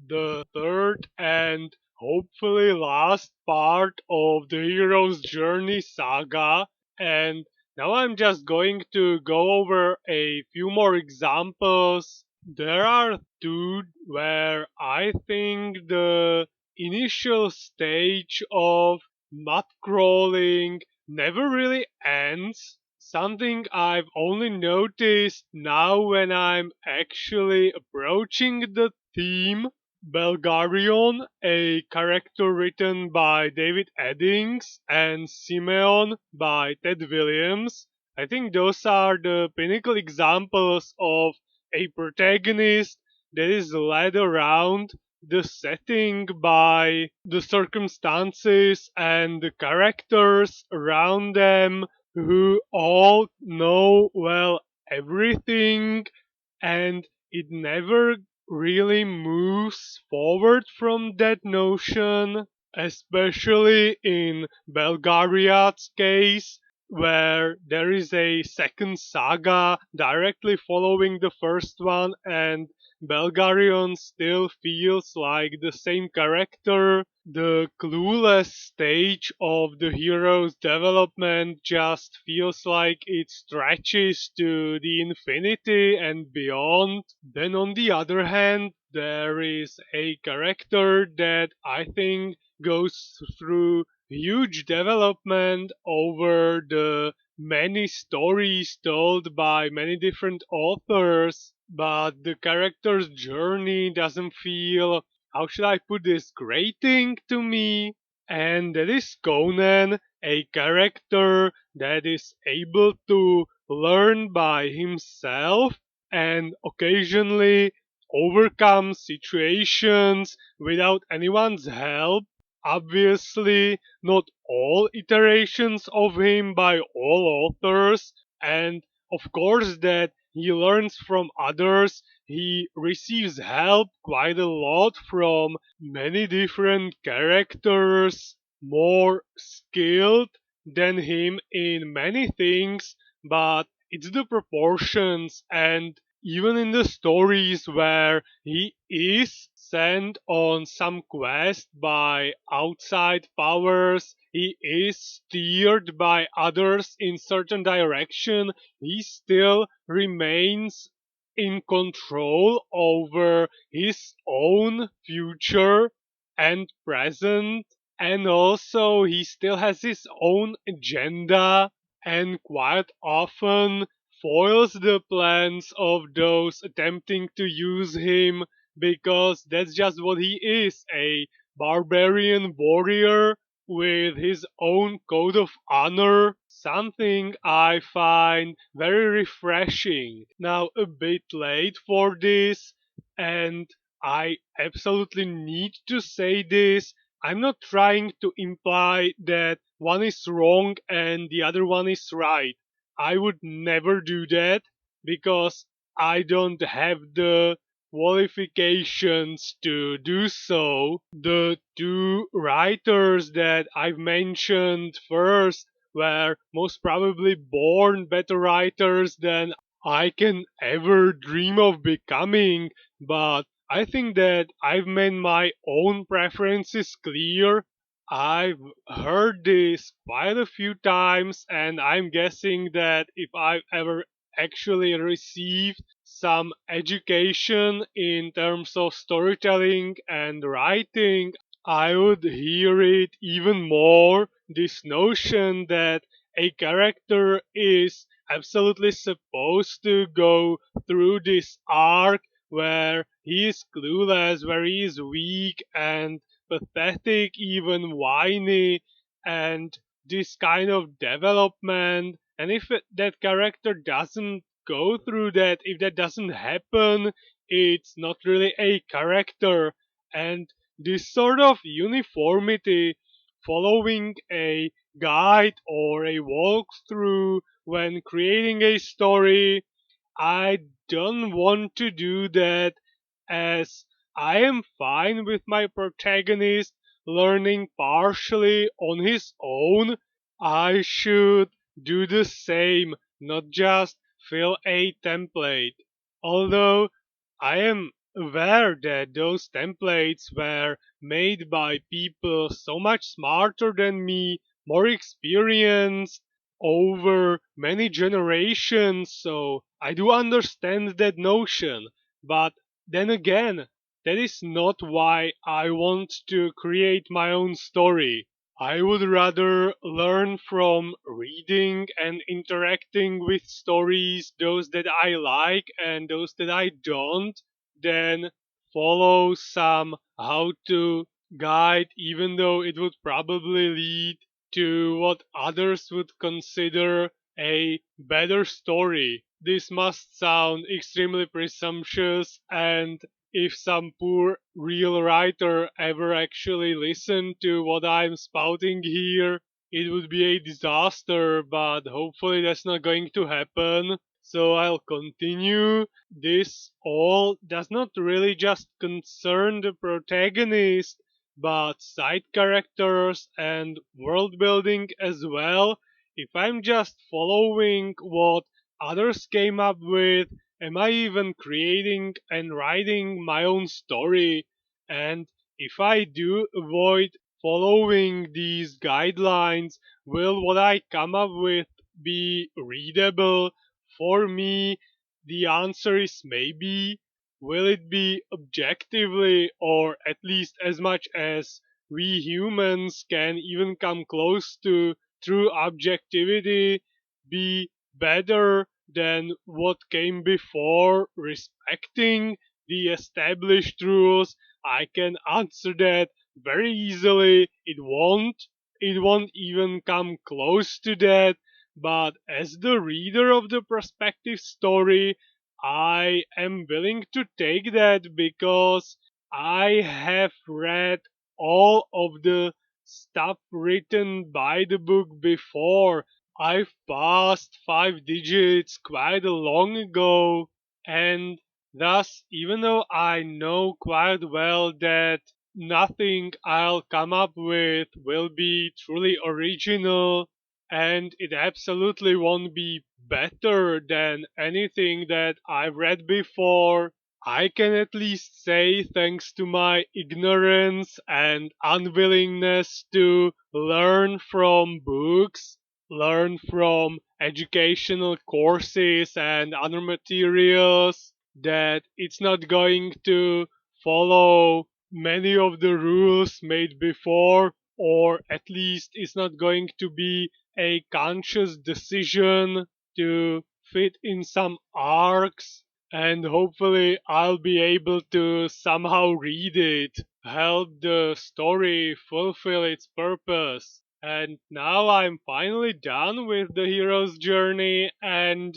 the third and hopefully last part of the hero's journey saga. And now I'm just going to go over a few more examples. There are two where I think the initial stage of mud crawling never really ends. Something I've only noticed now when I'm actually approaching the theme. Belgarion, a character written by David Eddings, and Simeon by Ted Williams. I think those are the pinnacle examples of a protagonist that is led around the setting by the circumstances and the characters around them who all know well everything, and it never really moves forward from that notion, especially in Belgariad's case, where there is a second saga directly following the first one, and Belgarion still feels like the same character. The clueless stage of the hero's development just feels like it stretches to the infinity and beyond. Then, on the other hand, there is a character that I think goes through huge development over the many stories told by many different authors, but the character's journey doesn't feel, how should I put this, grating to me. And that is Conan, a character that is able to learn by himself and occasionally overcome situations without anyone's help. Obviously, not all iterations of him by all authors, and of course, that he learns from others. He receives help quite a lot from many different characters, more skilled than him in many things, but it's the proportions. And even in the stories where he is sent on some quest by outside powers, he is steered by others in certain direction, he still remains in control over his own future and present, and also he still has his own agenda and quite often foils the plans of those attempting to use him, because that's just what he is, a barbarian warrior with his own code of honor, something I find very refreshing. Now, a bit late for this, and I absolutely need to say this. I'm not trying to imply that one is wrong and the other one is right. I would never do that because I don't have the qualifications to do so. The two writers that I've mentioned first were most probably born better writers than I can ever dream of becoming, but I think that I've made my own preferences clear. I've heard this quite a few times, and I'm guessing that if I've ever actually received some education in terms of storytelling and writing, I would hear it even more. This notion that a character is absolutely supposed to go through this arc where he is clueless, where he is weak and pathetic, even whiny, and this kind of development. And if that character doesn't go through that, if that doesn't happen, it's not really a character. And this sort of uniformity following a guide or a walkthrough when creating a story, I don't want to do that, as I am fine with my protagonist learning partially on his own. I should do the same, not just fill a template. Although I am aware that those templates were made by people so much smarter than me, more experienced over many generations, so I do understand that notion. But then again, that is not why I want to create my own story. I would rather learn from reading and interacting with stories, those that I like and those that I don't, than follow some how to guide, even though it would probably lead to what others would consider a better story. This must sound extremely presumptuous, and if some poor real writer ever actually listened to what I'm spouting here, it would be a disaster, but hopefully that's not going to happen. So I'll continue. This all does not really just concern the protagonist, but side characters and world building as well. If I'm just following what others came up with, am I even creating and writing my own story? And if I do avoid following these guidelines, will what I come up with be readable? For me, the answer is maybe. Will it be objectively, or at least as much as we humans can even come close to true objectivity, be better than what came before, respecting the established rules? I can answer that very easily. It won't. It won't even come close to that. But as the reader of the prospective story, I am willing to take that because I have read all of the stuff written by the book before. I've passed 5 digits quite a long ago, and thus, even though I know quite well that nothing I'll come up with will be truly original, and it absolutely won't be better than anything that I've read before, I can at least say, thanks to my ignorance and unwillingness to learn from books, learn from educational courses and other materials, that it's not going to follow many of the rules made before, or at least it's not going to be a conscious decision to fit in some arcs, and hopefully I'll be able to somehow read it, help the story fulfill its purpose. And now I'm finally done with the hero's journey, and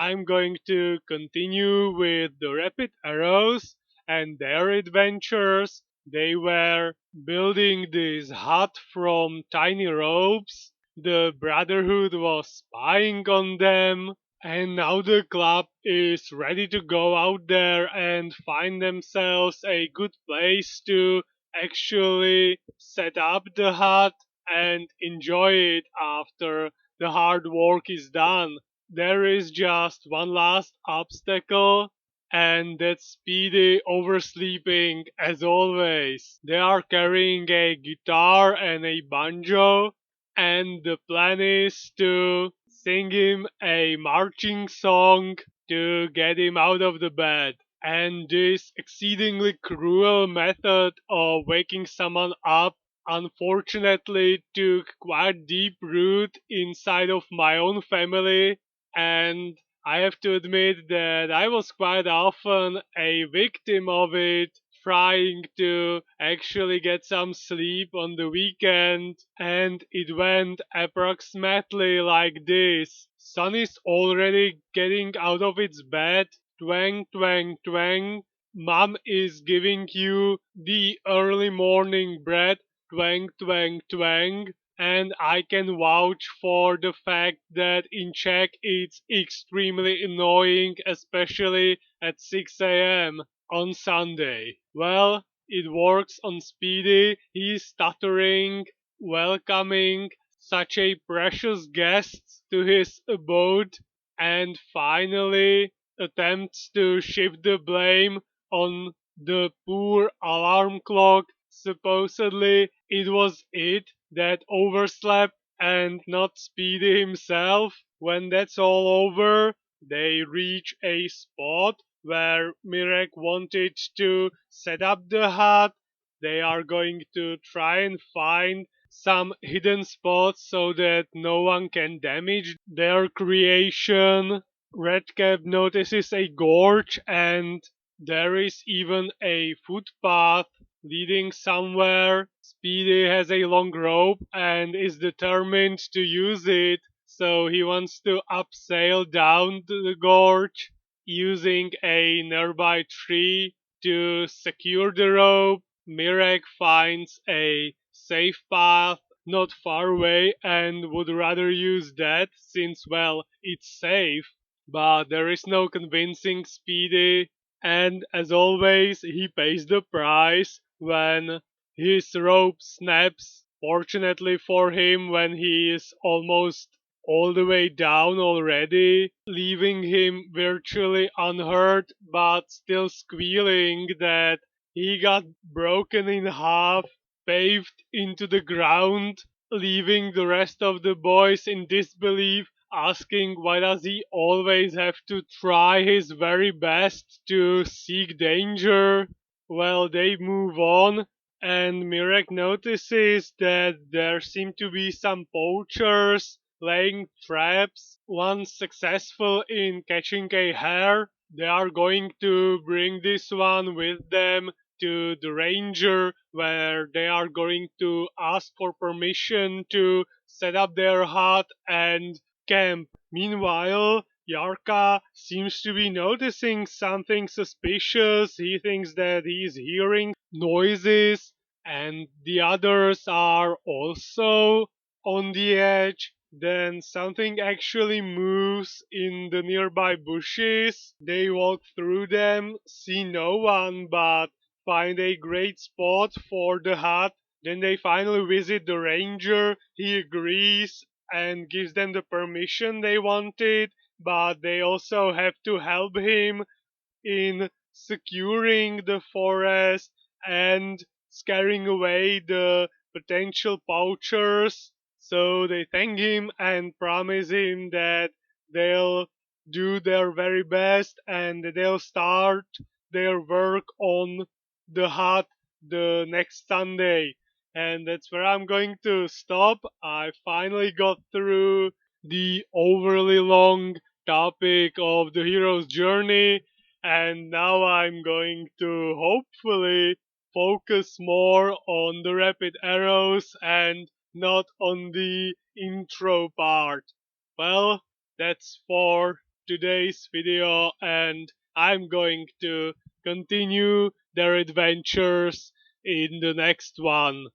I'm going to continue with the Rapid Arrows and their adventures. They were building this hut from tiny ropes. The Brotherhood was spying on them, and now the club is ready to go out there and find themselves a good place to actually set up the hut and enjoy it after the hard work is done. There is just one last obstacle, and that's Speedy oversleeping as always. They are carrying a guitar and a banjo, and the plan is to sing him a marching song to get him out of the bed. And this exceedingly cruel method of waking someone up unfortunately took quite deep root inside of my own family, and I have to admit that I was quite often a victim of it, trying to actually get some sleep on the weekend, and it went approximately like this. Sun is already getting out of its bed, twang, twang, twang. Mom is giving you the early morning bread, twang, twang, twang. And I can vouch for the fact that in Czech it's extremely annoying, especially at 6 a.m. on Sunday. Well, it works on Speedy. He's stuttering, welcoming such a precious guest to his abode, and finally attempts to shift the blame on the poor alarm clock. Supposedly it was it that overslept and not Speedy himself. When that's all over, they reach a spot where Mirek wanted to set up the hut. They are going to try and find some hidden spots so that no one can damage their creation. Redcap notices a gorge and there is even a footpath leading somewhere. Speedy has a long rope and is determined to use it, so he wants to upsail down to the gorge using a nearby tree to secure the rope. Mirek finds a safe path not far away and would rather use that since, well, it's safe. But there is no convincing Speedy, and as always, he pays the price when his rope snaps. Fortunately for him, when he is almost all the way down already, leaving him virtually unhurt but still squealing that he got broken in half, paved into the ground, leaving the rest of the boys in disbelief, asking why does he always have to try his very best to seek danger. Well, they move on, and Mirek notices that there seem to be some poachers laying traps. Once successful in catching a hare, they are going to bring this one with them to the ranger, where they are going to ask for permission to set up their hut and camp. Meanwhile, Yarka seems to be noticing something suspicious. He thinks that he's hearing noises, and the others are also on the edge. Then something actually moves in the nearby bushes. They walk through them, see no one, but find a great spot for the hut. Then they finally visit the ranger. He agrees and gives them the permission they wanted, but they also have to help him in securing the forest and scaring away the potential poachers. So they thank him and promise him that they'll do their very best and they'll start their work on the hut the next Sunday. And that's where I'm going to stop. I finally got through the overly long topic of the hero's journey, and now I'm going to hopefully focus more on the rapid arrows and not on the intro part. Well, that's for today's video, and I'm going to continue their adventures in the next one.